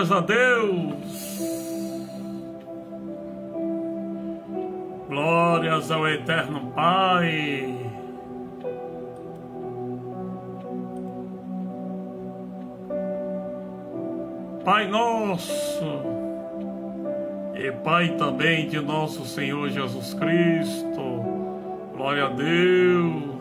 Glórias a Deus. Glórias ao Eterno Pai. Pai nosso e Pai também de nosso Senhor Jesus Cristo. Glória a Deus.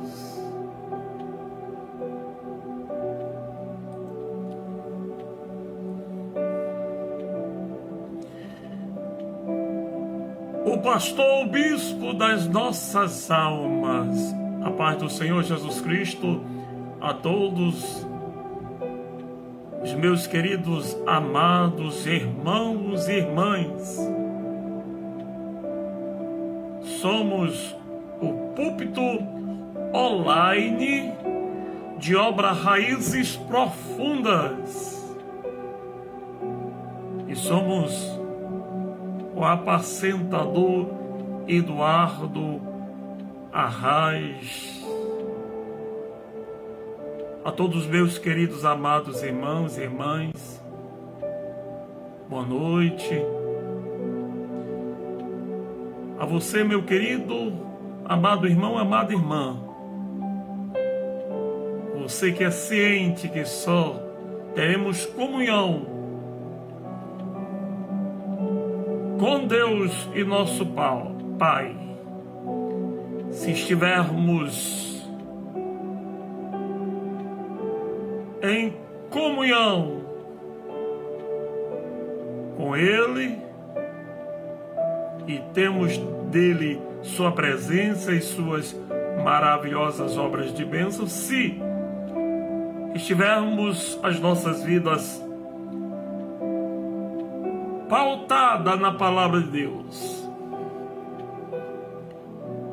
O pastor, o bispo das nossas almas, a paz do Senhor Jesus Cristo a todos os meus queridos, amados irmãos e irmãs. Somos o púlpito online de obra Raízes Profundas e somos o apacentador Eduardo Arraes. A todos meus queridos, amados irmãos e irmãs, boa noite. A você, meu querido, amado irmão, amada irmã, você que é ciente que só teremos comunhão com Deus e nosso Pai se estivermos em comunhão com Ele e temos dele sua presença e suas maravilhosas obras de bênção, se estivermos as nossas vidas pautada na palavra de Deus.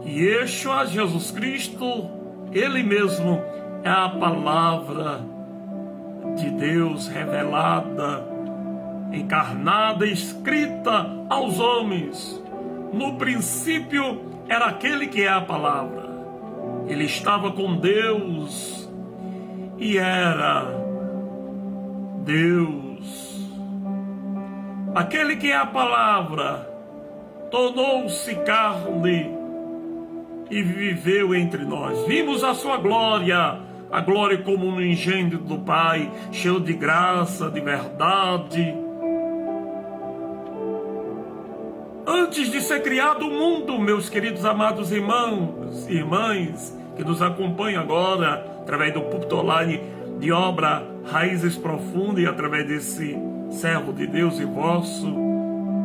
E Yeshua, Jesus Cristo, Ele mesmo é a palavra de Deus revelada, encarnada, escrita aos homens. No princípio era aquele que é a palavra. Ele estava com Deus e era Deus. Aquele que é a palavra tornou-se carne e viveu entre nós. Vimos a sua glória, a glória como um engendro do Pai, cheio de graça, de verdade. Antes de ser criado o mundo, meus queridos amados irmãos e irmãs que nos acompanham agora através do púlpito online de obra Raízes Profundas e através desse servo de Deus e vosso,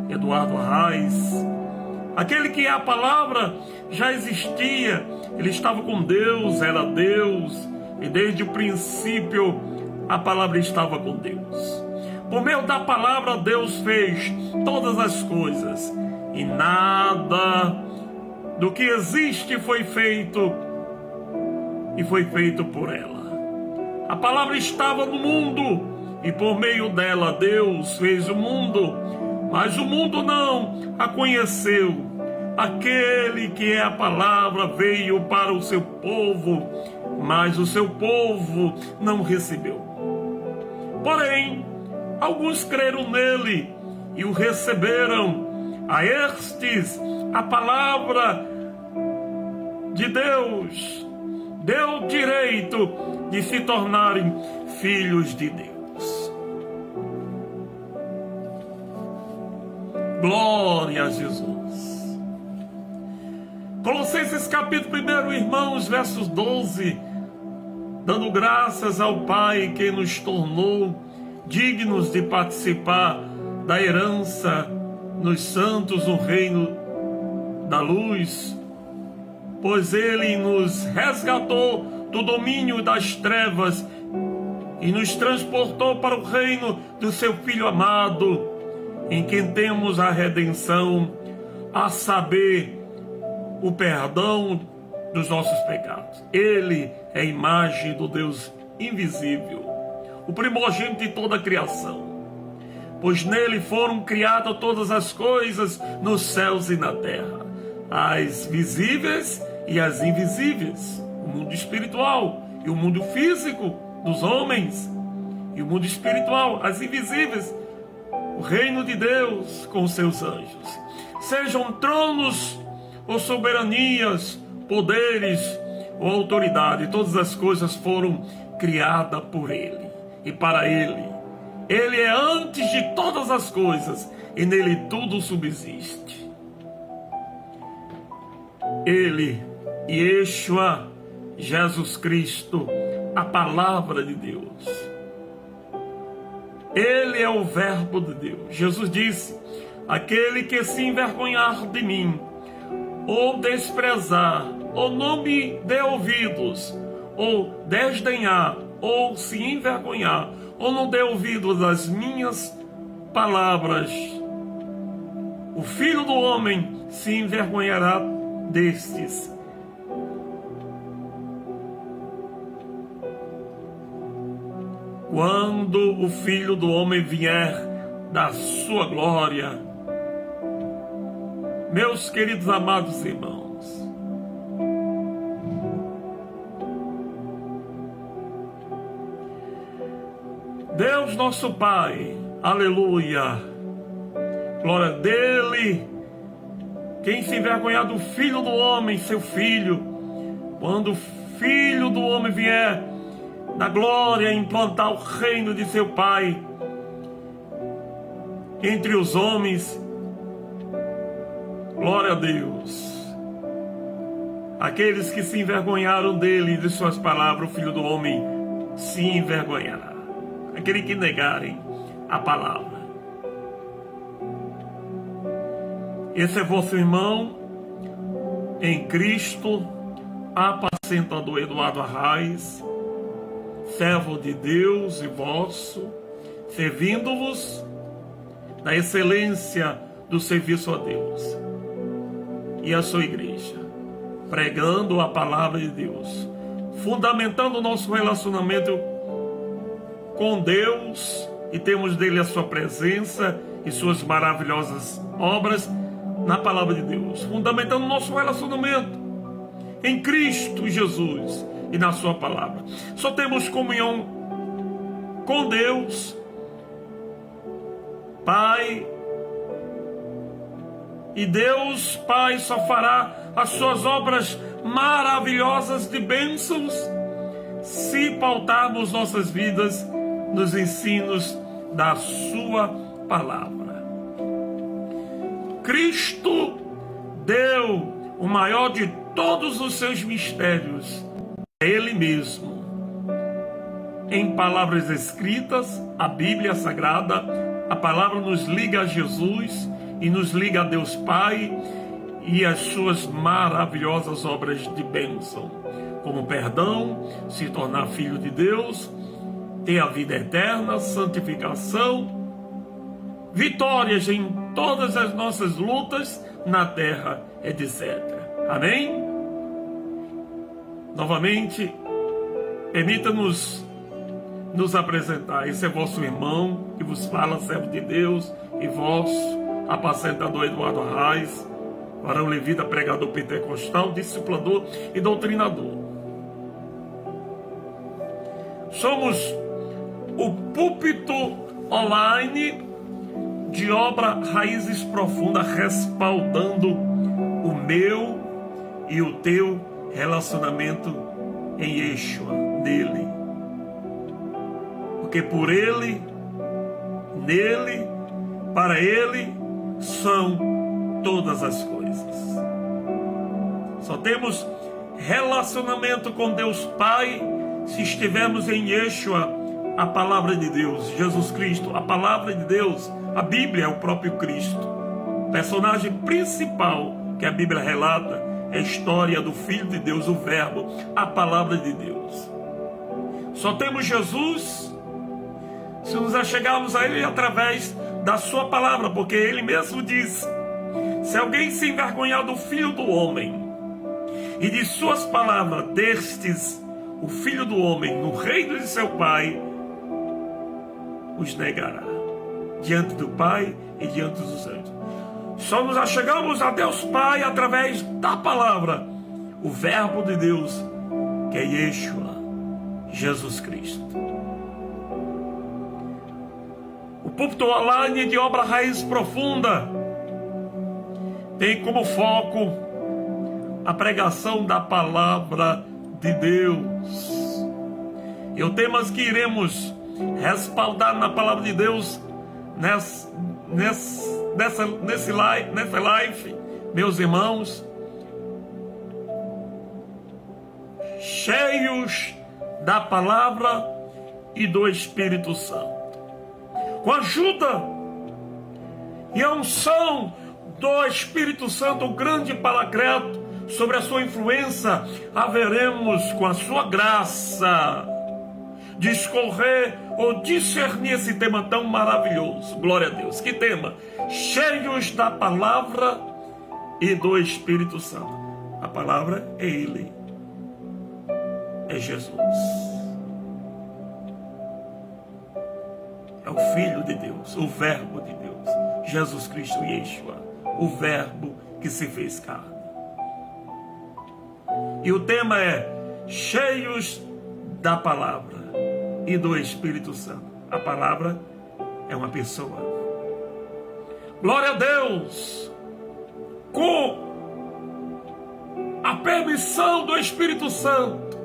Eduardo Arraes. Aquele que é a palavra já existia, ele estava com Deus, era Deus, e desde o princípio a palavra estava com Deus. Por meio da palavra Deus fez todas as coisas, e nada do que existe foi feito, e foi feito por ela. A palavra estava no mundo, e por meio dela Deus fez o mundo, mas o mundo não a conheceu. Aquele que é a palavra veio para o seu povo, mas o seu povo não recebeu. Porém, alguns creram nele e o receberam. A estes, a palavra de Deus deu direito de se tornarem filhos de Deus. Glória a Jesus. Colossenses capítulo 1, irmãos, versos 12. Dando graças ao Pai que nos tornou dignos de participar da herança nos santos no reino da luz, pois Ele nos resgatou do domínio das trevas e nos transportou para o reino do seu Filho amado, em quem temos a redenção, a saber, o perdão dos nossos pecados. Ele é a imagem do Deus invisível, o primogênito de toda a criação, pois nele foram criadas todas as coisas nos céus e na terra, as visíveis e as invisíveis, o mundo espiritual e o mundo físico dos homens, e o mundo espiritual, as invisíveis, o reino de Deus com seus anjos. Sejam tronos ou soberanias, poderes ou autoridade, todas as coisas foram criadas por Ele e para Ele. Ele é antes de todas as coisas e nele tudo subsiste. Ele, Yeshua, Jesus Cristo, a palavra de Deus. Ele é o verbo de Deus. Jesus disse: aquele que se envergonhar de mim, ou desprezar, ou não me dê ouvidos, ou desdenhar, ou se envergonhar, ou não dê ouvidos às minhas palavras, o Filho do Homem se envergonhará destes. Quando o Filho do Homem vier da sua glória. Meus queridos amados irmãos, Deus nosso Pai, aleluia, glória dele, quem se envergonhar do Filho do Homem, seu Filho, quando o Filho do Homem vier na glória implantar o reino de seu Pai entre os homens, glória a Deus. Aqueles que se envergonharam dele e de suas palavras, o Filho do Homem se envergonhará. Aqueles que negarem a palavra. Esse é vosso irmão em Cristo, apacentador Eduardo Arraes, servo de Deus e vosso, servindo-vos na excelência do serviço a Deus e a sua igreja, pregando a palavra de Deus, fundamentando o nosso relacionamento com Deus, e temos dele a sua presença e suas maravilhosas obras na palavra de Deus, fundamentando o nosso relacionamento em Cristo Jesus e na sua palavra. Só temos comunhão com Deus Pai, e Deus Pai só fará as suas obras maravilhosas de bênçãos se pautarmos nossas vidas nos ensinos da sua palavra. Cristo deu o maior de todos os seus mistérios, é Ele mesmo, em palavras escritas, a Bíblia Sagrada. A palavra nos liga a Jesus e nos liga a Deus Pai e as suas maravilhosas obras de bênção, como perdão, se tornar filho de Deus, ter a vida eterna, santificação, vitórias em todas as nossas lutas na terra, etc. Amém? Novamente, permita-nos nos apresentar. Esse é vosso irmão que vos fala, servo de Deus, e vosso apacentador Eduardo Arraes, varão levita, pregador pentecostal, discipulador e doutrinador. Somos o púlpito online de obra Raízes Profundas, respaldando o meu e o teu relacionamento em Yeshua, nele. Porque por Ele, nele, para Ele, são todas as coisas. Só temos relacionamento com Deus Pai se estivermos em Yeshua, a palavra de Deus, Jesus Cristo, a palavra de Deus, a Bíblia é o próprio Cristo. O personagem principal que a Bíblia relata é a história do Filho de Deus, o Verbo, a palavra de Deus. Só temos Jesus se nos achegarmos a Ele através da sua palavra, porque Ele mesmo diz: se alguém se envergonhar do Filho do Homem e de suas palavras, destes o Filho do Homem no reino de seu Pai, os negará diante do Pai e diante dos anjos. Só nos achegamos a Deus Pai através da palavra, o Verbo de Deus, que é Yeshua, Jesus Cristo. O Púlpito Online de Obra Raiz Profunda tem como foco a pregação da Palavra de Deus. E o tema que iremos respaldar na Palavra de Deus nessa live, meus irmãos, cheios da Palavra e do Espírito Santo. Com a ajuda e a unção do Espírito Santo, o grande Paracleto, sobre a sua influência, haveremos, com a sua graça, discorrer ou discernir esse tema tão maravilhoso. Glória a Deus. Que tema? Cheios da Palavra e do Espírito Santo. A palavra é Ele, é Jesus. É o Filho de Deus, o Verbo de Deus, Jesus Cristo Yeshua, o Verbo que se fez carne. E o tema é cheios da Palavra e do Espírito Santo. A palavra é uma pessoa. Glória a Deus! Com a permissão do Espírito Santo,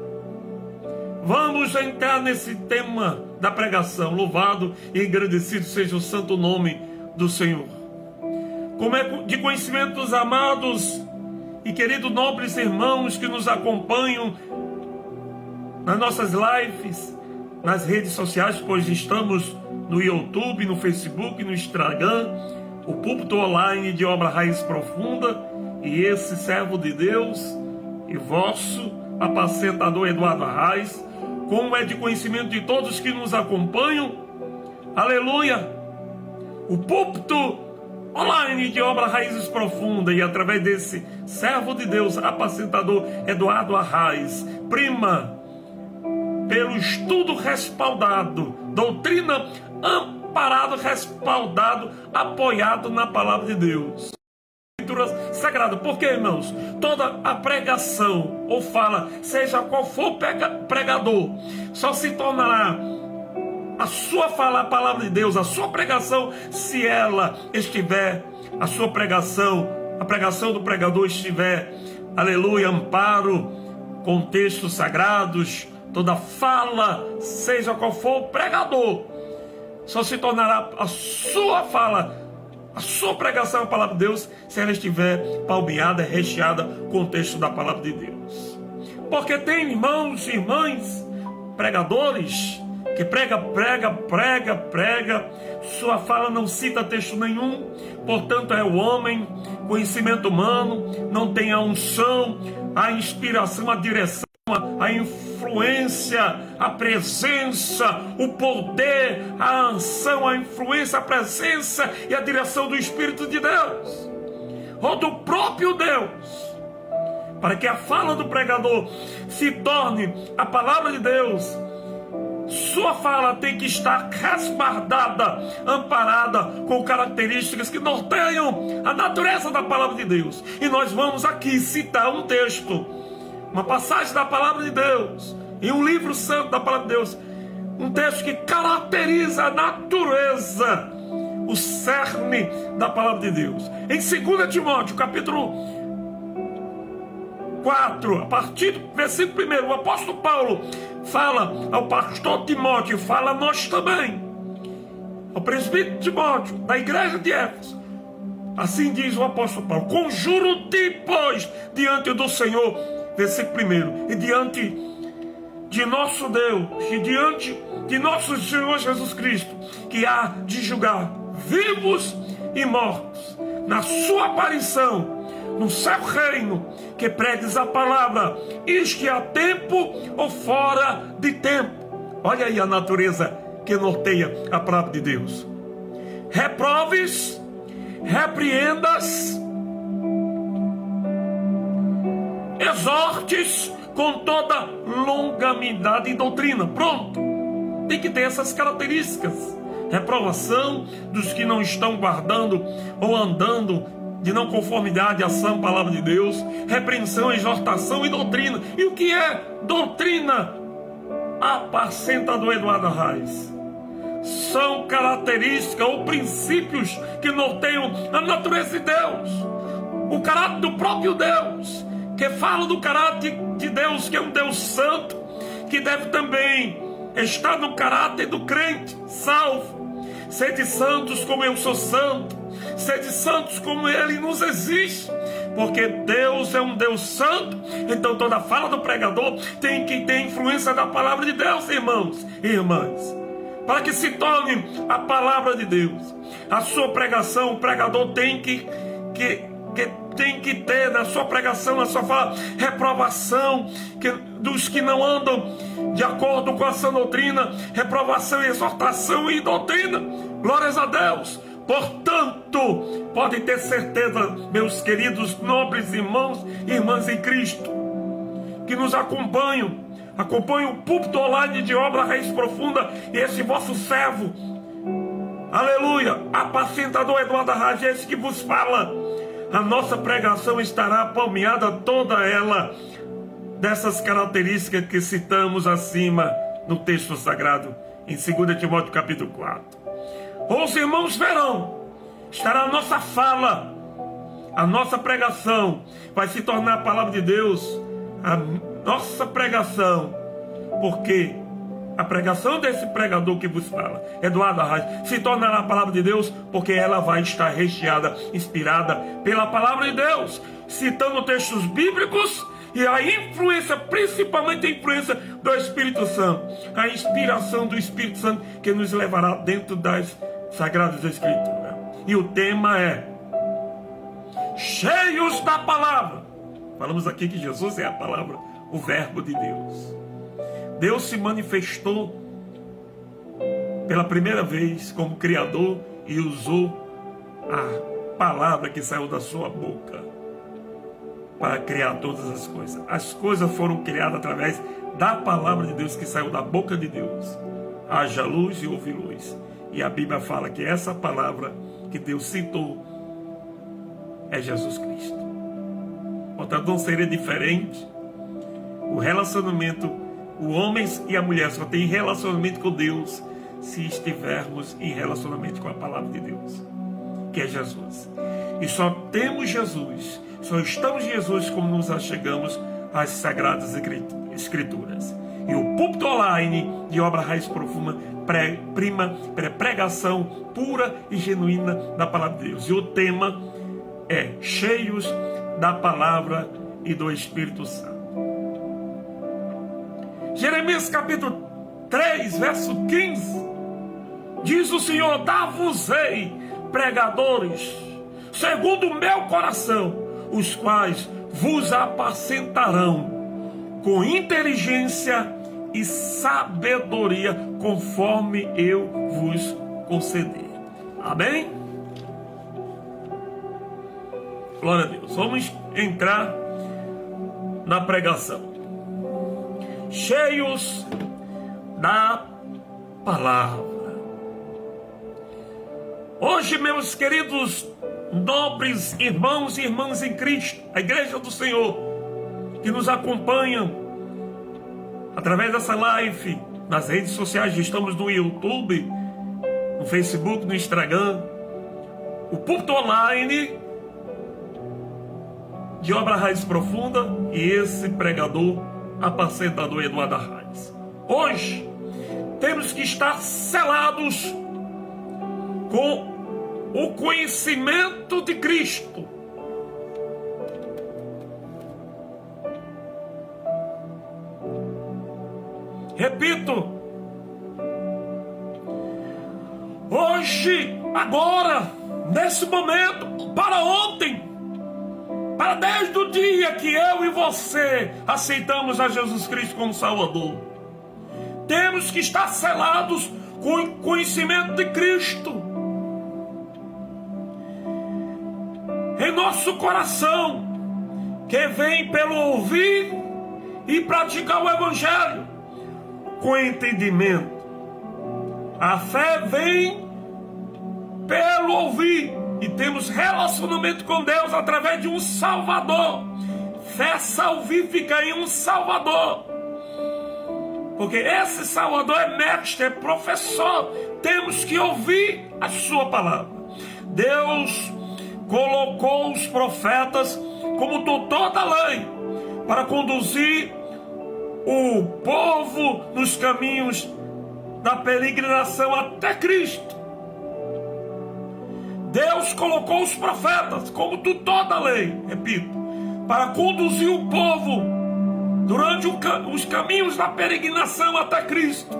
vamos entrar nesse tema da pregação. Louvado e engrandecido seja o santo nome do Senhor. Como é de conhecimento dos amados e queridos nobres irmãos que nos acompanham nas nossas lives, nas redes sociais, pois estamos no YouTube, no Facebook, no Instagram, o Púlpito Online de Obra Raiz Profunda, e esse servo de Deus e vosso apacentador Eduardo Arraes, como é de conhecimento de todos que nos acompanham, aleluia, o Púlpito Online de Obra Raízes Profunda, e através desse servo de Deus, apacentador Eduardo Arraes, prima pelo estudo respaldado, doutrina amparado, respaldado, apoiado na palavra de Deus. Escrituras sagradas. Por quê, irmãos? Toda a pregação ou fala, seja qual for o pregador, só se tornará a sua fala, a palavra de Deus, a sua pregação, se ela estiver, a sua pregação, a pregação do pregador estiver, aleluia, amparo, com textos sagrados. Toda fala, seja qual for o pregador, só se tornará a sua fala, a sua pregação, a palavra de Deus, se ela estiver palmeada, recheada com o texto da palavra de Deus. Porque tem irmãos e irmãs, pregadores, que prega, sua fala não cita texto nenhum, portanto é o homem, conhecimento humano, não tem a unção, a inspiração, a direção, a influência, a presença, o poder, a unção, a influência, a presença e a direção do Espírito de Deus, ou do próprio Deus, para que a fala do pregador se torne a palavra de Deus. Sua fala tem que estar resguardada, amparada, com características que norteiam a natureza da palavra de Deus. E nós vamos aqui citar um texto, uma passagem da palavra de Deus, em um livro santo da palavra de Deus, um texto que caracteriza a natureza, o cerne da palavra de Deus. Em 2 Timóteo, capítulo 4, a partir do versículo 1, o apóstolo Paulo fala ao pastor Timóteo, fala a nós também, ao presbítero Timóteo, da igreja de Éfeso. Assim diz o apóstolo Paulo: conjuro-te, pois, diante do Senhor, versículo 1, e diante de nosso Deus, e diante de nosso Senhor Jesus Cristo, que há de julgar vivos e mortos, na sua aparição, no seu reino, que pregues a palavra, isto há tempo ou fora de tempo. Olha aí a natureza que norteia a palavra de Deus. Reproves, repreendas, exortes com toda longanimidade e doutrina. Pronto, tem que ter essas características. Reprovação dos que não estão guardando ou andando de não conformidade à sã palavra de Deus. Repreensão, exortação e doutrina. E o que é doutrina? Apacentador Eduardo Arraes. são características ou princípios que norteiam a natureza de Deus, o caráter do próprio Deus, que fala do caráter de Deus, que é um Deus santo, que deve também estar no caráter do crente salvo. Sede santos como eu sou santo, sede santos como Ele nos exige, porque Deus é um Deus santo. Então toda fala do pregador tem que ter influência da palavra de Deus, irmãos e irmãs, para que se torne a palavra de Deus. A sua pregação, o pregador tem que ter na sua pregação, na sua fala, reprovação dos que não andam de acordo com a sã doutrina, reprovação, exortação e doutrina. Glórias a Deus. Portanto, podem ter certeza, meus queridos nobres irmãos e irmãs em Cristo, que nos acompanham o púlpito online de Obra Raiz Profunda, e esse vosso servo, aleluia, apacentador Eduardo Arraes, esse que vos fala. A nossa pregação estará palmeada toda ela dessas características que citamos acima no texto sagrado, em 2 Timóteo capítulo 4. Os irmãos verão, estará a nossa fala, a nossa pregação vai se tornar a palavra de Deus, a nossa pregação, porque a pregação desse pregador que vos fala, Eduardo Arraes, se tornará a palavra de Deus, porque ela vai estar recheada, inspirada pela palavra de Deus, citando textos bíblicos e a influência, principalmente a influência do Espírito Santo, a inspiração do Espírito Santo que nos levará dentro das Sagradas Escrituras. E o tema é cheios da palavra. Falamos aqui que Jesus é a palavra, o verbo de Deus. Deus se manifestou pela primeira vez como Criador e usou a palavra que saiu da sua boca para criar todas as coisas. As coisas foram criadas através da palavra de Deus que saiu da boca de Deus. Haja luz e houve luz. E a Bíblia fala que essa palavra que Deus citou é Jesus Cristo. Portanto, não seria diferente o relacionamento. O homem e a mulher só tem relacionamento com Deus se estivermos em relacionamento com a palavra de Deus, que é Jesus. E só temos Jesus, só estamos em Jesus como nos achegamos às Sagradas Escrituras. E o púlpito online de Obra Raiz Profunda pregação pura e genuína da palavra de Deus. E o tema é cheios da palavra e do Espírito Santo. Jeremias capítulo 3, verso 15, diz o Senhor: dar-vos-ei pregadores, segundo o meu coração, os quais vos apacentarão com inteligência e sabedoria, conforme eu vos conceder. Amém? Glória a Deus. Vamos entrar na pregação. Cheios da palavra. Hoje, meus queridos nobres irmãos e irmãs em Cristo, a igreja do Senhor, que nos acompanham através dessa live nas redes sociais, estamos no YouTube, no Facebook, no Instagram, o púlpito online de Obra Raiz Profunda e esse pregador apacentador Eduardo Arraes. Hoje temos que estar selados com o conhecimento de Cristo. Repito, hoje, agora, nesse momento, para ontem, para desde o dia que eu e você aceitamos a Jesus Cristo como Salvador, temos que estar selados com o conhecimento de Cristo em nosso coração, que vem pelo ouvir e praticar o Evangelho com entendimento. A fé vem pelo ouvir, e temos relacionamento com Deus através de um Salvador. Fé salvífica em um Salvador. Porque esse Salvador é mestre, é professor. Temos que ouvir a sua palavra. Deus colocou os profetas como tutor da lei para conduzir o povo nos caminhos da peregrinação até Cristo. Deus colocou os profetas como tutor da lei, repito, para conduzir o povo durante os caminhos da peregrinação até Cristo.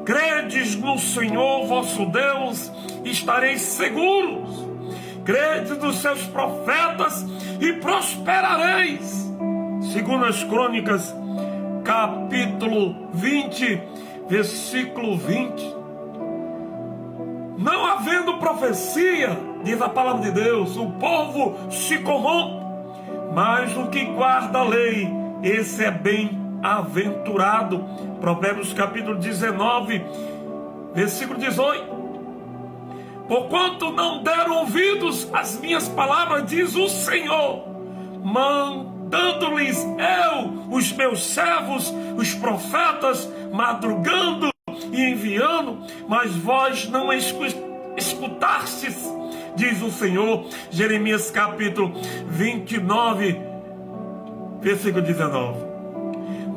Credes no Senhor vosso Deus, estareis seguros. Credes nos seus profetas e prosperareis. Segundo as Crônicas, capítulo 20, versículo 20. Não havendo profecia, diz a palavra de Deus, o povo se corrompe, mas o que guarda a lei, esse é bem-aventurado. Provérbios capítulo 19, versículo 18. Porquanto não deram ouvidos às minhas palavras, diz o Senhor, mandando-lhes eu, os meus servos, os profetas, madrugando e enviando, mas vós não escutastes, diz o Senhor. Jeremias capítulo 29, versículo 19.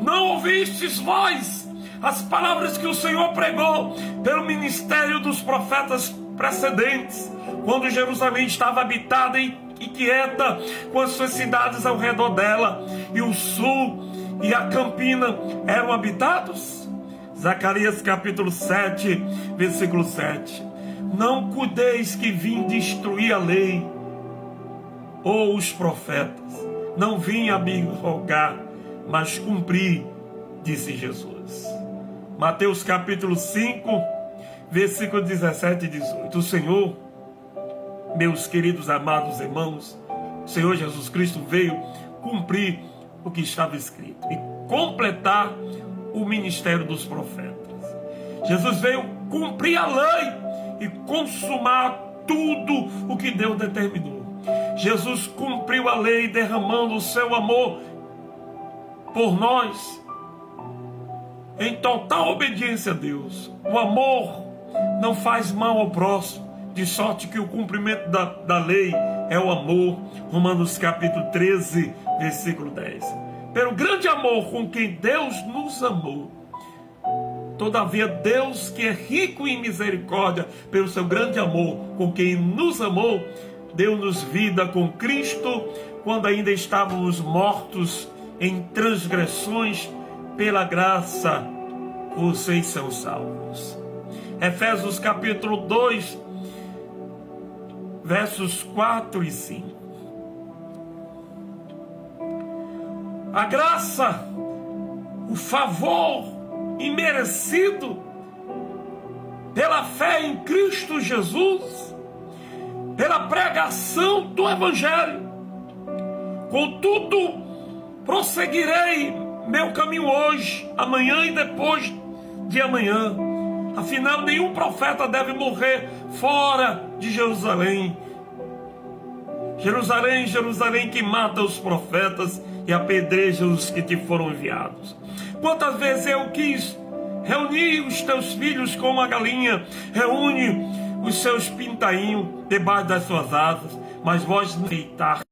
Não ouvistes vós as palavras que o Senhor pregou pelo ministério dos profetas precedentes, quando Jerusalém estava habitada e quieta, com as suas cidades ao redor dela, e o sul e a campina eram habitados? Zacarias capítulo 7, versículo 7. Não cuideis que vim destruir a lei ou os profetas. Não vim abrogar, mas cumprir, disse Jesus. Mateus capítulo 5, versículo 17 e 18. O Senhor, meus queridos amados irmãos, o Senhor Jesus Cristo veio cumprir o que estava escrito e completar o ministério dos profetas. Jesus veio cumprir a lei e consumar tudo o que Deus determinou. Jesus cumpriu a lei derramando o seu amor por nós em total obediência a Deus. O amor não faz mal ao próximo, de sorte que o cumprimento da lei é o amor. Romanos capítulo 13, versículo 10. Pelo grande amor com quem Deus nos amou, todavia Deus, que é rico em misericórdia, pelo seu grande amor com quem nos amou, deu-nos vida com Cristo, quando ainda estávamos mortos em transgressões. Pela graça vocês são salvos. Efésios capítulo 2, versos 4 e 5. A graça, o favor imerecido pela fé em Cristo Jesus, pela pregação do Evangelho. Contudo, prosseguirei meu caminho hoje, amanhã e depois de amanhã. Afinal, nenhum profeta deve morrer fora de Jerusalém. Jerusalém, Jerusalém, que mata os profetas e apedreja os que te foram enviados. Quantas vezes eu quis reunir os teus filhos como uma galinha reúne os seus pintainhos debaixo das suas asas, mas vós não aceitastes.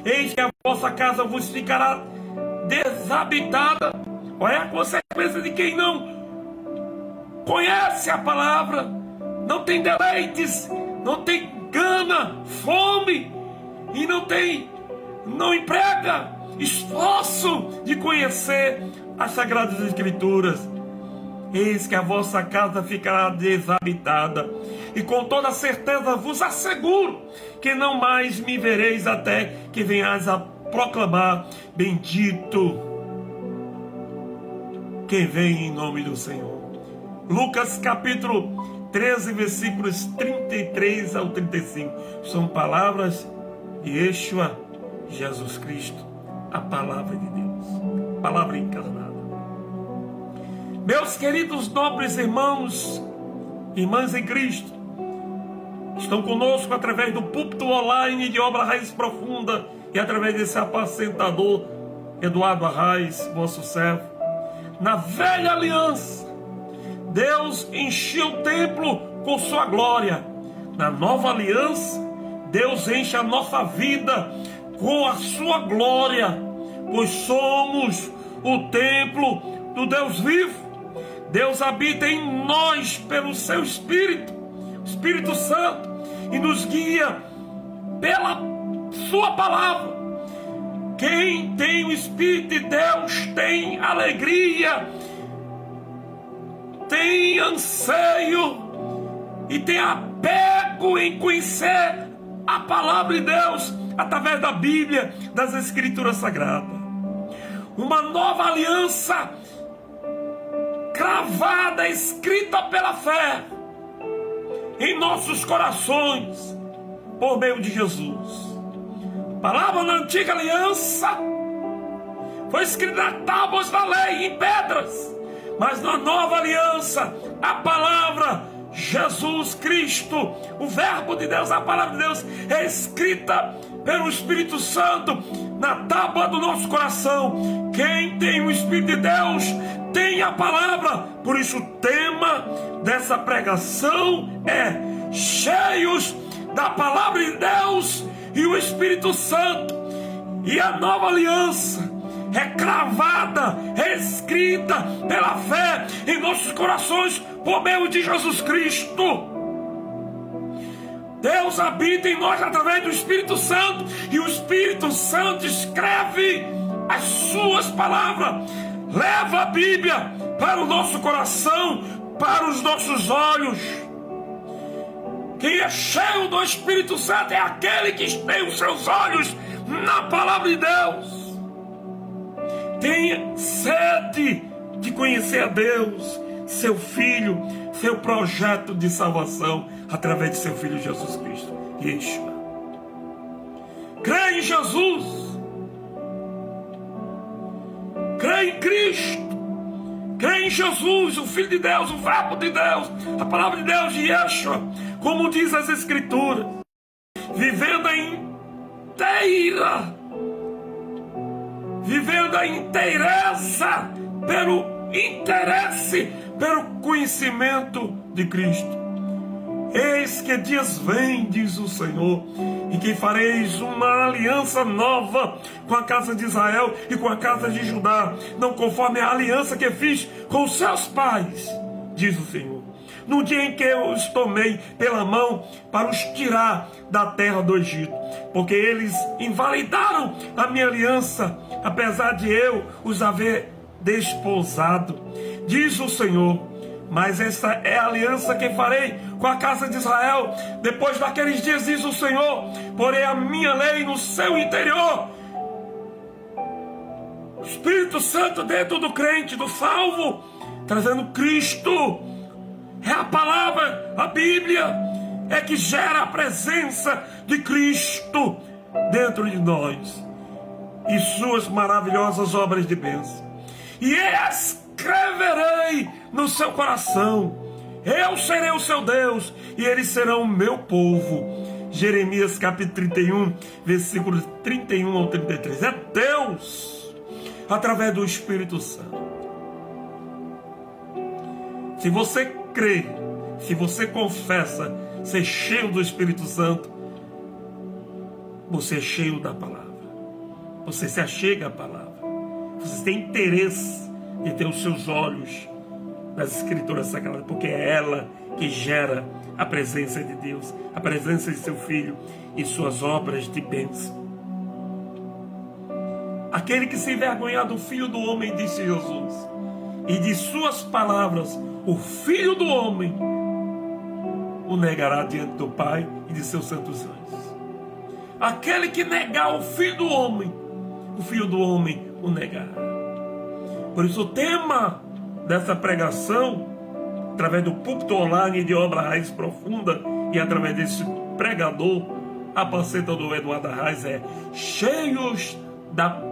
Eis que a vossa casa vos ficará desabitada. Olha a consequência de quem não conhece a palavra, não tem deleites, não tem gana, fome, e não emprega esforço de conhecer as Sagradas Escrituras. Eis que a vossa casa ficará desabitada, e com toda certeza vos asseguro que não mais me vereis até que venhais a proclamar: bendito quem vem em nome do Senhor. Lucas capítulo 13, versículos 33 ao 35. São palavras de Yeshua, Jesus Cristo, a palavra de Deus, palavra encarnada. Meus queridos nobres irmãos, irmãs em Cristo, estão conosco através do púlpito online de Obra Raiz Profunda e através desse apacentador Eduardo Arraes, nosso servo. Na velha aliança, Deus enchia o templo com sua glória. Na nova aliança, Deus enche a nossa vida com a sua glória, pois somos o templo do Deus vivo. Deus habita em nós pelo seu Espírito, Espírito Santo, e nos guia pela sua palavra. Quem tem o Espírito de Deus tem alegria, tem anseio e tem apego em conhecer a palavra de Deus através da Bíblia, das Escrituras Sagradas. Uma nova aliança cravada, escrita pela fé em nossos corações por meio de Jesus. A palavra na antiga aliança foi escrita nas tábuas da lei, em pedras, mas na nova aliança a palavra Jesus Cristo, o verbo de Deus, a palavra de Deus, é escrita pelo Espírito Santo na tábua do nosso coração. Quem tem o Espírito de Deus tem a palavra. Por isso o tema dessa pregação é cheios da palavra de Deus e o Espírito Santo. E a nova aliança é cravada, é escrita pela fé em nossos corações por meio de Jesus Cristo. Deus habita em nós através do Espírito Santo, e o Espírito Santo escreve as suas palavras, leva a Bíblia para o nosso coração, para os nossos olhos. Quem é cheio do Espírito Santo é aquele que tem os seus olhos na palavra de Deus. Tenha sede de conhecer a Deus, seu Filho, seu projeto de salvação através de seu Filho Jesus Cristo, Yeshua. Crê em Jesus, crê em Cristo, crê em Jesus, o Filho de Deus, o verbo de Deus, a palavra de Deus, Yeshua, como diz as Escrituras, vivendo a inteireza pelo interesse, pelo conhecimento de Cristo. Eis que dias vem, diz o Senhor, em que fareis uma aliança nova com a casa de Israel e com a casa de Judá, não conforme a aliança que fiz com os seus pais, diz o Senhor, no dia em que eu os tomei pela mão para os tirar da terra do Egito, porque eles invalidaram a minha aliança, apesar de eu os haver desposado, diz o Senhor. Mas essa é a aliança que farei com a casa de Israel depois daqueles dias, diz o Senhor. Porém a minha lei no seu interior. O Espírito Santo dentro do crente, do salvo, trazendo Cristo. É a palavra, a Bíblia, é que gera a presença de Cristo dentro de nós e suas maravilhosas obras de bênção. E escreverei no seu coração, eu serei o seu Deus e eles serão o meu povo. Jeremias capítulo 31, versículos 31 ao 33. É Deus através do Espírito Santo. Se você crê, se você confessa ser cheio do Espírito Santo, você é cheio da palavra, você se achega à palavra, você tem interesse de ter os seus olhos nas Escrituras Sagradas, porque é ela que gera a presença de Deus, a presença de seu Filho e suas obras de bênção. Aquele que se envergonhar do Filho do Homem, disse Jesus, e de suas palavras, o Filho do Homem o negará diante do Pai e de seus santos anjos. Aquele que negar o Filho do Homem, o Filho do Homem o negará. Por isso o tema dessa pregação, através do púlpito online de Obra Raiz Profunda e através desse pregador, a paceta do Eduardo Arraes, é cheios da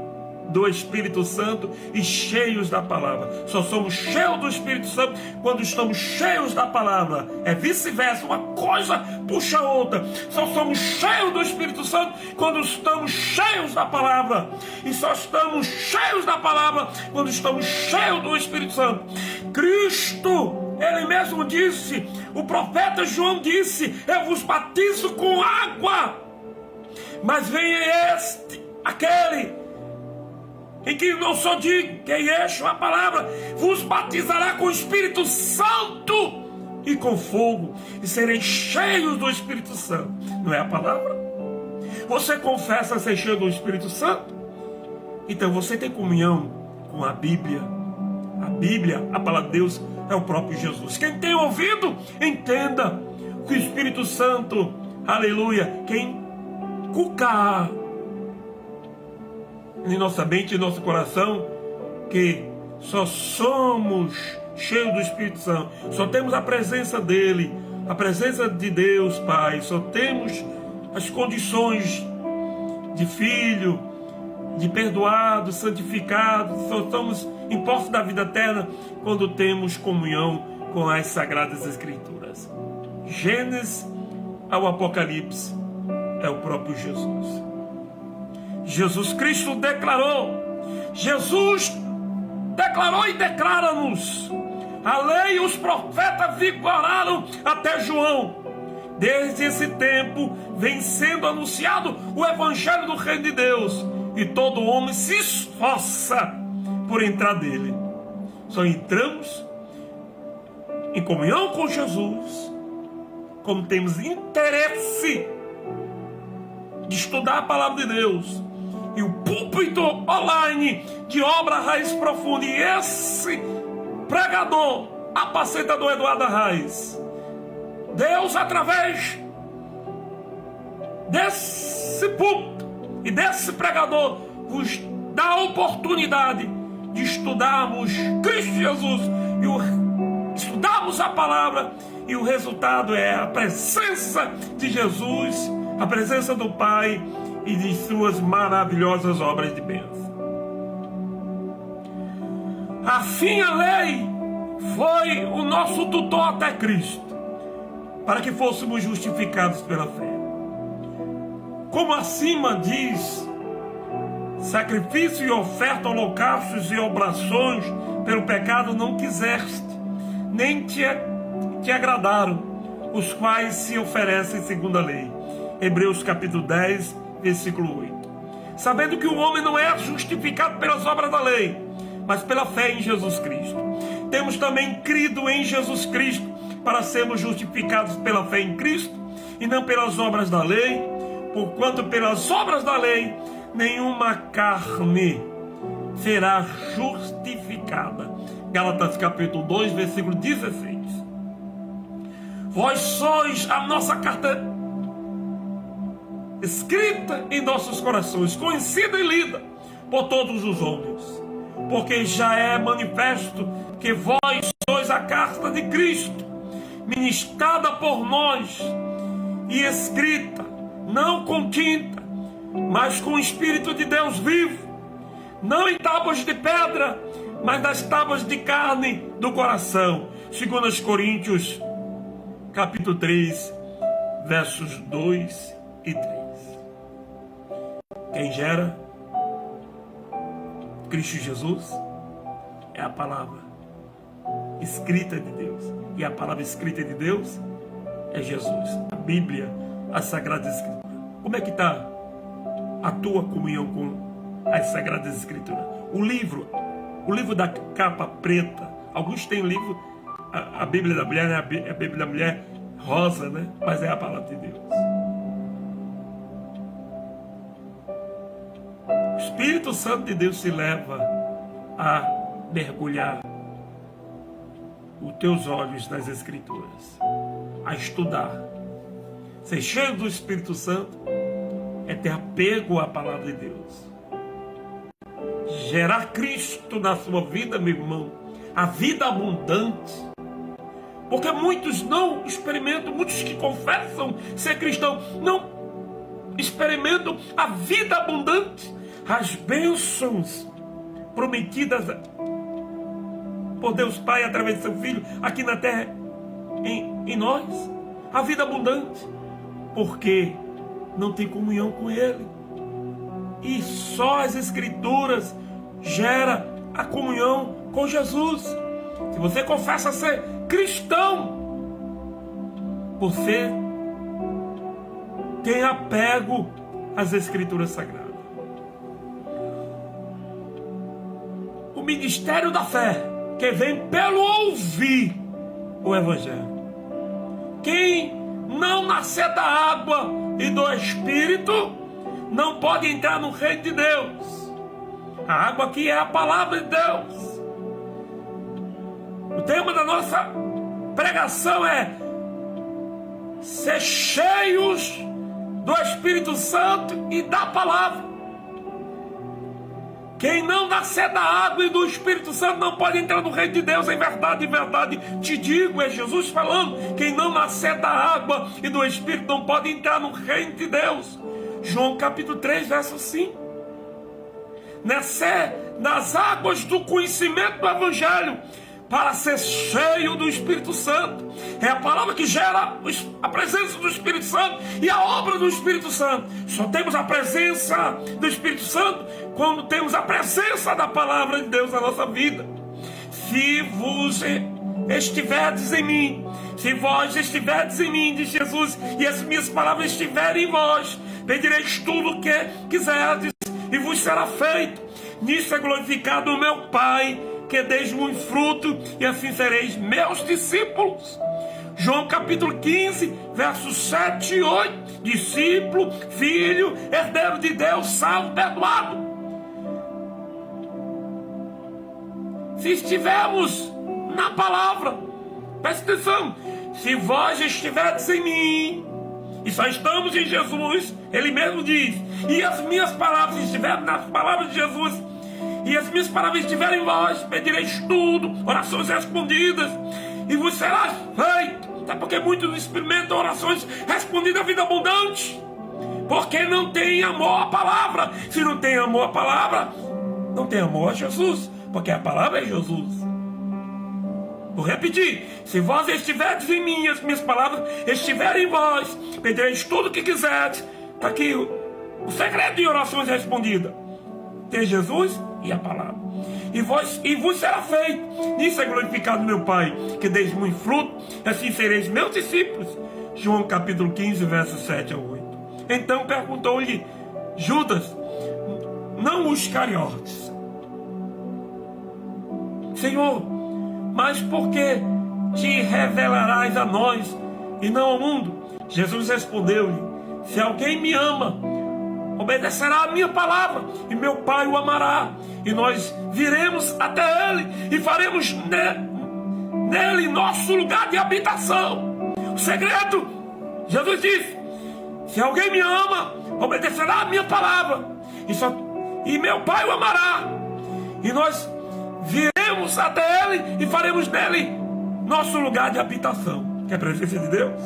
do Espírito Santo e cheios da palavra. Só somos cheios do Espírito Santo quando estamos cheios da palavra. É vice-versa, uma coisa puxa a outra. Só somos cheios do Espírito Santo quando estamos cheios da palavra. E só estamos cheios da palavra quando estamos cheios do Espírito Santo. Cristo, Ele mesmo disse, o profeta João disse: eu vos batizo com água, mas vem aquele em que não só digo, que é Yeshua, a palavra, vos batizará com o Espírito Santo e com fogo, e sereis cheios do Espírito Santo. Não é a palavra? Você confessa ser cheio do Espírito Santo? Então você tem comunhão com a Bíblia. A Bíblia, a palavra de Deus, é o próprio Jesus. Quem tem ouvido, entenda que o Espírito Santo, aleluia, quem cucar em nossa mente e nosso coração, que só somos cheios do Espírito Santo, só temos a presença dele, a presença de Deus Pai, só temos as condições de filho, de perdoado, santificado, só estamos em posse da vida eterna quando temos comunhão com as Sagradas Escrituras. Gênesis ao Apocalipse é o próprio Jesus. Jesus Cristo declarou, Jesus declarou e declara-nos. A lei e os profetas vigoraram até João. Desde esse tempo vem sendo anunciado o Evangelho do Reino de Deus, e todo homem se esforça por entrar dele. Só entramos em comunhão com Jesus como temos interesse de estudar a palavra de Deus. E o púlpito online de Obra Raiz Profunda, e esse pregador, apacentador Eduardo Arraes, Deus, através desse púlpito e desse pregador, vos dá a oportunidade de estudarmos Cristo Jesus e estudarmos a palavra, e o resultado é a presença de Jesus, a presença do Pai e de suas maravilhosas obras de bênção. Assim a lei foi o nosso tutor até Cristo, para que fôssemos justificados pela fé. Como acima diz, sacrifício e oferta, holocaustos e oblações pelo pecado não quiseste, nem te agradaram, os quais se oferecem segundo a lei. Hebreus capítulo 10, versículo 8. Sabendo que o homem não é justificado pelas obras da lei, mas pela fé em Jesus Cristo. Temos também crido em Jesus Cristo para sermos justificados pela fé em Cristo e não pelas obras da lei, porquanto pelas obras da lei nenhuma carne será justificada. Gálatas capítulo 2, versículo 16. Vós sois a nossa carta escrita em nossos corações, conhecida e lida por todos os homens, porque já é manifesto que vós sois a carta de Cristo, ministrada por nós e escrita, não com tinta, mas com o Espírito de Deus vivo, não em tábuas de pedra, mas nas tábuas de carne do coração. 2 Coríntios capítulo 3, versos 2 e 3. Quem gera Cristo Jesus é a palavra escrita de Deus. E a palavra escrita de Deus é Jesus. A Bíblia, a Sagrada Escritura. Como é que está a tua comunhão com as Sagradas Escrituras? O livro da capa preta. Alguns têm o livro, a Bíblia da Mulher, né? A Bíblia da Mulher rosa, né? Mas é a palavra de Deus. O Espírito Santo de Deus se leva a mergulhar os teus olhos nas Escrituras, a estudar. Ser cheio do Espírito Santo é ter apego à palavra de Deus. Gerar Cristo na sua vida, meu irmão, a vida abundante. Porque muitos não experimentam, muitos que confessam ser cristão, não experimentam a vida abundante, as bênçãos prometidas por Deus Pai através de seu Filho aqui na terra em nós, a vida abundante, porque não tem comunhão com Ele. E só as Escrituras gera a comunhão com Jesus. Se você confessa ser cristão, você tem apego às Escrituras Sagradas. O ministério da fé, que vem pelo ouvir o Evangelho. Quem não nascer da água e do Espírito não pode entrar no reino de Deus. A água aqui é a palavra de Deus. O tema da nossa pregação é ser cheios do Espírito Santo e da palavra. Quem não nascer da água e do Espírito Santo não pode entrar no reino de Deus. Em verdade te digo, é Jesus falando. Quem não nascer da água e do Espírito não pode entrar no reino de Deus. João capítulo 3, verso 5. Nascer das águas do conhecimento do Evangelho para ser cheio do Espírito Santo. É a palavra que gera a presença do Espírito Santo e a obra do Espírito Santo. Só temos a presença do Espírito Santo quando temos a presença da palavra de Deus na nossa vida. Se vos estiverdes em mim, se vós estiverdes em mim, diz Jesus, e as minhas palavras estiverem em vós, pedireis tudo o que quiserdes e vos será feito. Nisso é glorificado o meu Pai, que deis muito fruto, e assim sereis meus discípulos. João capítulo 15, versos 7 e 8. Discípulo, filho, herdeiro de Deus, salvo, perdoado. Se estivermos na palavra, presta atenção, se vós estiverdes em mim, e só estamos em Jesus, Ele mesmo diz, e as minhas palavras estiverem nas palavras de Jesus, e as minhas palavras estiverem em vós, pedireis tudo, orações respondidas, e vos será feito. Até porque muitos experimentam orações respondidas à vida abundante, porque não tem amor à palavra. Se não tem amor à palavra, não tem amor a Jesus, porque a palavra é Jesus. Vou repetir, se vós estiverdes em mim, as minhas palavras estiverem em vós, pedireis tudo o que quiserdes. Está aqui o segredo de orações respondidas. Tem Jesus e a palavra. E vos será feito. Nisso é glorificado meu Pai, que deis muito fruto, assim sereis meus discípulos. João capítulo 15, versos 7 a 8. Então perguntou-lhe Judas, não os Iscariotes: Senhor, mas por que te revelarás a nós e não ao mundo? Jesus respondeu-lhe: se alguém me ama, obedecerá a minha palavra, e meu Pai o amará, e nós viremos até Ele e faremos nele nosso lugar de habitação. O segredo, Jesus disse: se alguém me ama, obedecerá a minha palavra, e meu Pai o amará, e nós viremos até Ele e faremos nele nosso lugar de habitação. Que é a presença de Deus.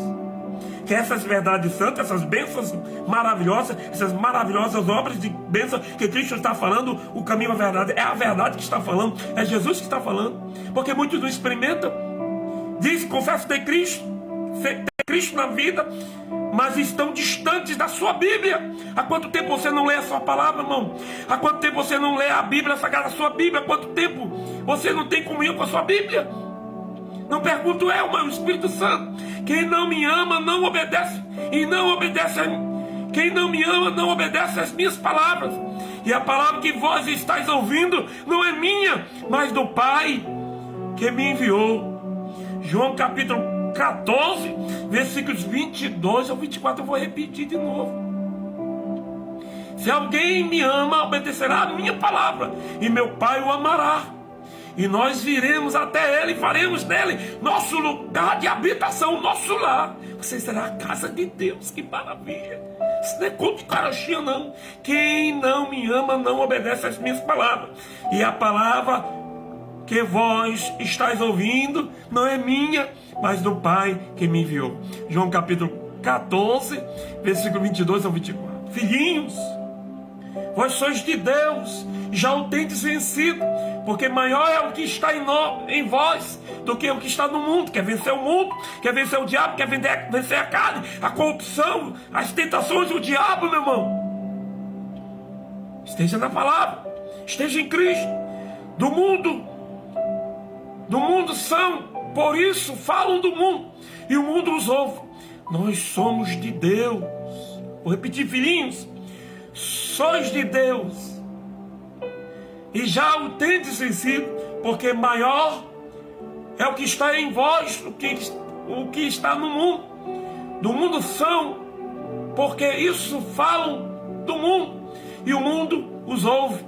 Que essas verdades santas, essas bênçãos maravilhosas, essas maravilhosas obras de bênção que Cristo está falando, o caminho à verdade, é a verdade que está falando, é Jesus que está falando. Porque muitos não experimentam, dizem, confessam ter Cristo na vida, mas estão distantes da sua Bíblia. Há quanto tempo você não lê a sua palavra, irmão? Há quanto tempo você não lê a Bíblia Sagrada, a sua Bíblia? Há quanto tempo você não tem comunhão com a sua Bíblia? Não pergunto eu, mas o Espírito Santo. Quem não me ama não obedece, e não obedece a mim. Quem não me ama não obedece às minhas palavras. E a palavra que vós estáis ouvindo não é minha, mas do Pai que me enviou. João capítulo 14, versículos 22 ao 24, eu vou repetir de novo. Se alguém me ama, obedecerá a minha palavra, e meu Pai o amará, e nós viremos até Ele e faremos nele nosso lugar de habitação, nosso lar. Você será a casa de Deus, que maravilha. Isso não é conto de carochinha, não. Quem não me ama não obedece às minhas palavras, e a palavra que vós estáis ouvindo não é minha, mas do Pai que me enviou. João capítulo 14, versículo 22 ao 24. Filhinhos, Vós sois de Deus, já o tendes vencido, porque maior é o que está em vós do que o que está no mundo. Quer vencer o mundo, quer vencer o diabo, quer vencer a carne, a corrupção, as tentações do diabo, meu irmão. Esteja na palavra, esteja em Cristo. Do mundo são, por isso falam do mundo, e o mundo os ouve. Nós somos de Deus. Vou repetir, filhinhos, sois de Deus, e já o tendes vencido, porque maior é o que está em vós do que o que está no mundo. Do mundo são, porque isso falam do mundo, e o mundo os ouve.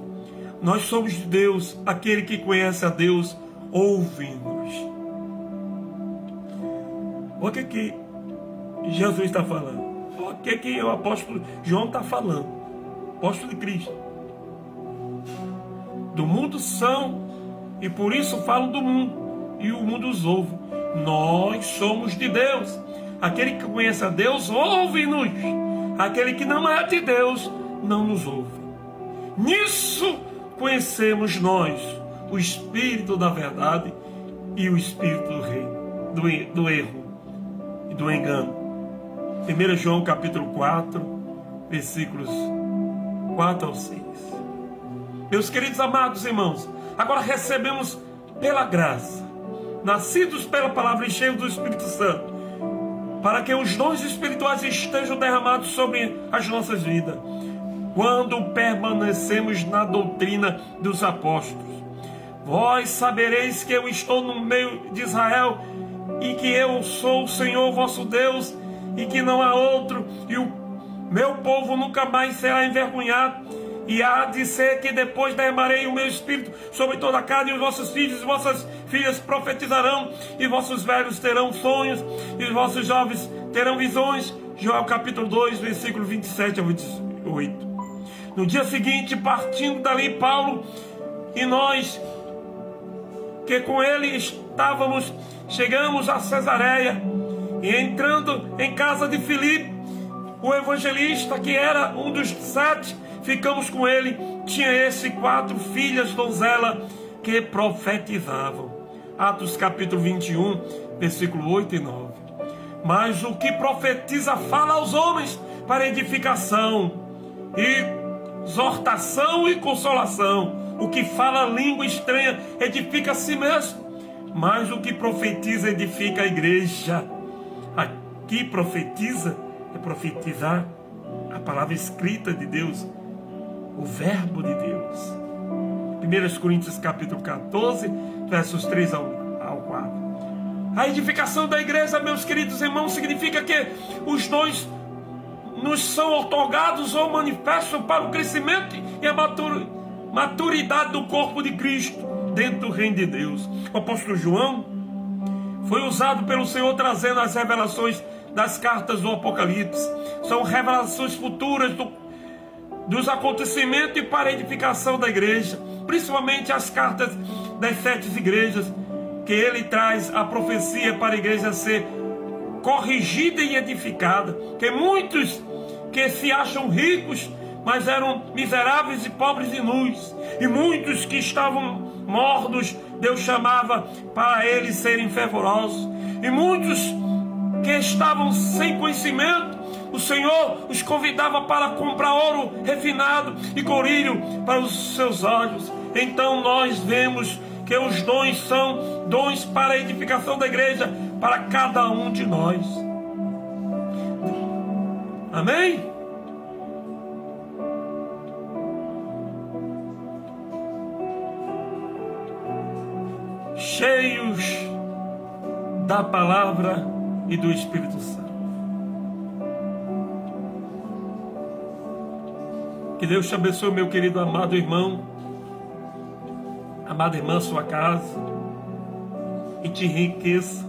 Nós somos de Deus. Aquele que conhece a Deus ouve-nos. O que Jesus está falando? O que o apóstolo João está falando? Apóstolo de Cristo. Do mundo são, e por isso falam do mundo, e o mundo os ouve. Nós somos de Deus. Aquele que conhece a Deus ouve-nos. Aquele que não é de Deus não nos ouve. Nisso conhecemos nós o espírito da verdade e o espírito do erro e do engano. 1 João capítulo 4, versículos 4 ao 6. Meus queridos amados irmãos, agora recebemos pela graça, nascidos pela palavra e cheios do Espírito Santo, para que os dons espirituais estejam derramados sobre as nossas vidas, quando permanecemos na doutrina dos apóstolos. Vós sabereis que eu estou no meio de Israel, e que eu sou o Senhor vosso Deus, e que não há outro, e o meu povo nunca mais será envergonhado. E há de ser que depois derramarei o meu espírito sobre toda a carne, e os vossos filhos e vossas filhas profetizarão, e vossos velhos terão sonhos, e os vossos jovens terão visões. Joel capítulo 2, versículo 27 a 28. No dia seguinte, partindo dali, Paulo e nós, que com ele estávamos, chegamos a Cesareia, e entrando em casa de Filipe, o evangelista, que era um dos 7, ficamos com ele. Tinha 4 filhas donzela que profetizavam. Atos capítulo 21, versículo 8 e 9. Mas o que profetiza fala aos homens para edificação, exortação e consolação. O que fala língua estranha edifica a si mesmo, mas o que profetiza edifica a igreja. Aqui profetiza é profetizar a palavra escrita de Deus, o verbo de Deus. 1 Coríntios capítulo 14, versos 3 ao 4. A edificação da igreja, meus queridos irmãos, significa que os dons nos são otorgados ou manifestam para o crescimento e a maturidade do corpo de Cristo dentro do reino de Deus. O apóstolo João foi usado pelo Senhor trazendo as revelações das cartas do Apocalipse. São revelações futuras dos acontecimentos e para a edificação da igreja, principalmente as cartas das 7 igrejas, que ele traz a profecia para a igreja ser corrigida e edificada. Que muitos que se acham ricos, mas eram miseráveis e pobres e nus, e muitos que estavam mornos, Deus chamava para eles serem fervorosos, e muitos que estavam sem conhecimento, o Senhor os convidava para comprar ouro refinado e corilho para os seus olhos. Então nós vemos que os dons são dons para a edificação da igreja, para cada um de nós. Amém? Cheios da palavra e do Espírito Santo. Que Deus te abençoe, meu querido amado irmão, amada irmã, sua casa, e te enriqueça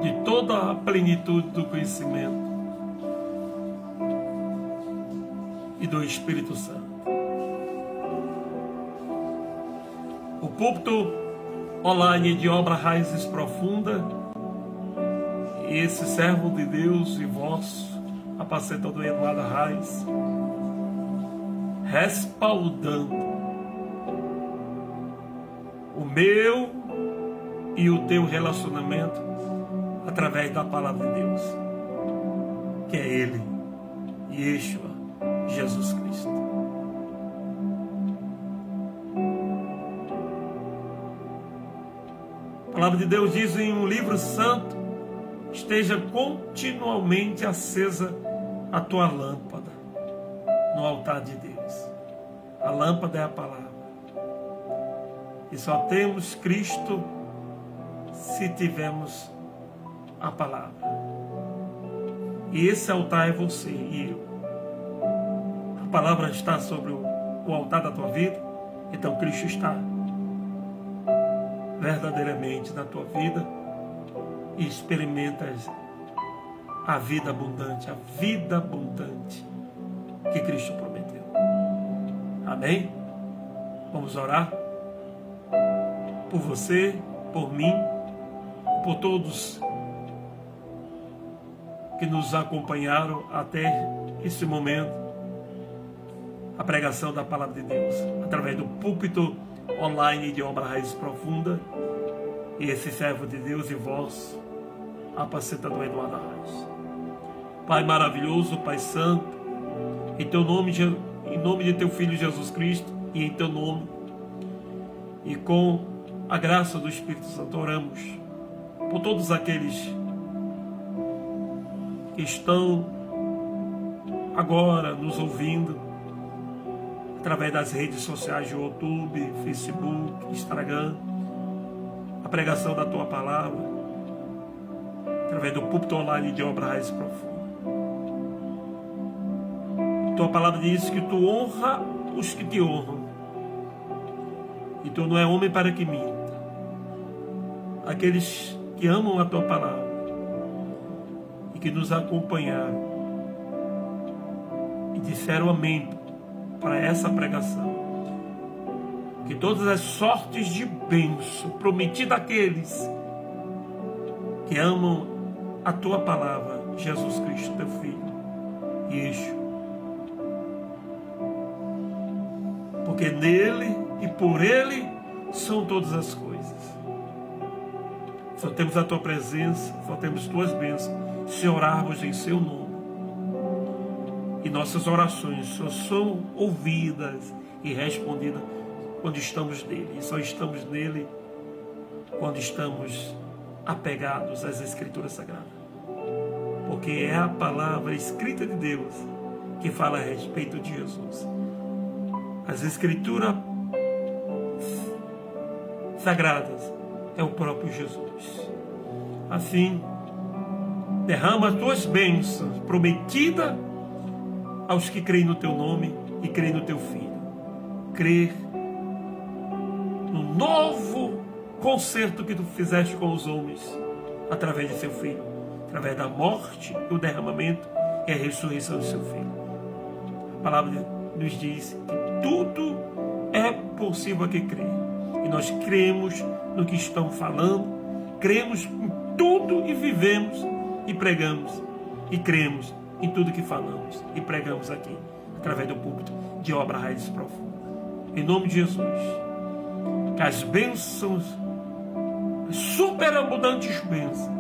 de toda a plenitude do conhecimento e do Espírito Santo. O púlpito online de Obra Raízes Profunda, e esse servo de Deus e vosso, apacentador Eduardo Raiz, respaldando o meu e o teu relacionamento através da palavra de Deus, que é Ele, Yeshua, Jesus Cristo. A palavra de Deus diz em um livro santo: esteja continuamente acesa a tua lâmpada no altar de Deus. A lâmpada é a palavra. E só temos Cristo se tivermos a palavra. E esse altar é você e eu. A palavra está sobre o altar da tua vida, então Cristo está verdadeiramente na tua vida e experimentas a vida abundante que Cristo prometeu. Amém? Vamos orar por você, por mim, por todos que nos acompanharam até esse momento, a pregação da palavra de Deus, através do púlpito online de Obra Raiz Profunda, e esse servo de Deus e vós, apacentador Eduardo Arraes. Pai maravilhoso, Pai santo, em teu nome, em nome de teu Filho Jesus Cristo, e em teu nome, e com a graça do Espírito Santo, oramos por todos aqueles que estão agora nos ouvindo através das redes sociais de YouTube, Facebook, Instagram, a pregação da tua palavra, através do púlpito online de Obra Raiz Profunda. Tua palavra diz que tu honra os que te honram, e tu não é homem para que minta. Aqueles que amam a tua palavra e que nos acompanharam e disseram amém para essa pregação, que todas as sortes de bênção prometidas àqueles que amam a tua palavra, Jesus Cristo, teu Filho, Yeshua, porque nele e por ele são todas as coisas. Só temos a tua presença, só temos tuas bênçãos se orarmos em seu nome. E nossas orações só são ouvidas e respondidas quando estamos nele. E só estamos nele quando estamos apegados às Escrituras Sagradas. Porque é a palavra escrita de Deus que fala a respeito de Jesus. As Escrituras Sagradas é o próprio Jesus. Assim, derrama as tuas bênçãos prometidas aos que creem no teu nome e creem no teu Filho. Crer no novo concerto que tu fizeste com os homens através de seu Filho, através da morte, o derramamento e a ressurreição de seu Filho. A palavra nos diz que tudo é possível a quem crê. E nós cremos no que estão falando, cremos em tudo e vivemos e pregamos e cremos em tudo que falamos e pregamos aqui, através do púlpito de Obra Raiz Profunda. Em nome de Jesus, que as bênçãos, as superabundantes bênçãos,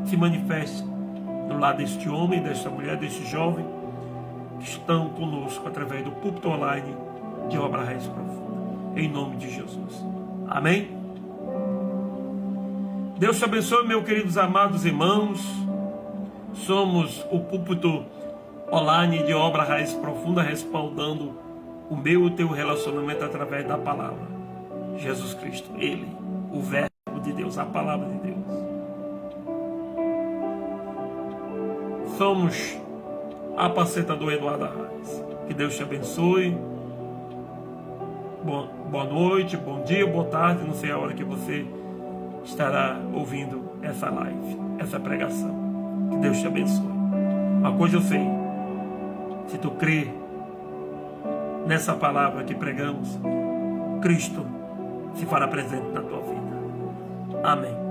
se manifestem no lado deste homem, desta mulher, deste jovem, que estão conosco através do púlpito online de Obra Raiz Profunda. Em nome de Jesus. Amém? Deus te abençoe, meus queridos amados irmãos. Somos o púlpito online de Obra Raiz Profunda, respaldando o meu e o teu relacionamento através da palavra. Jesus Cristo, Ele, o Verbo de Deus, a palavra de Deus. Somos apacentador Eduardo Arraes. Que Deus te abençoe. Boa noite, bom dia, boa tarde, não sei a hora que você estará ouvindo essa live, essa pregação. Que Deus te abençoe. Uma coisa eu sei, se tu crê nessa palavra que pregamos, Cristo se fará presente na tua vida. Amém.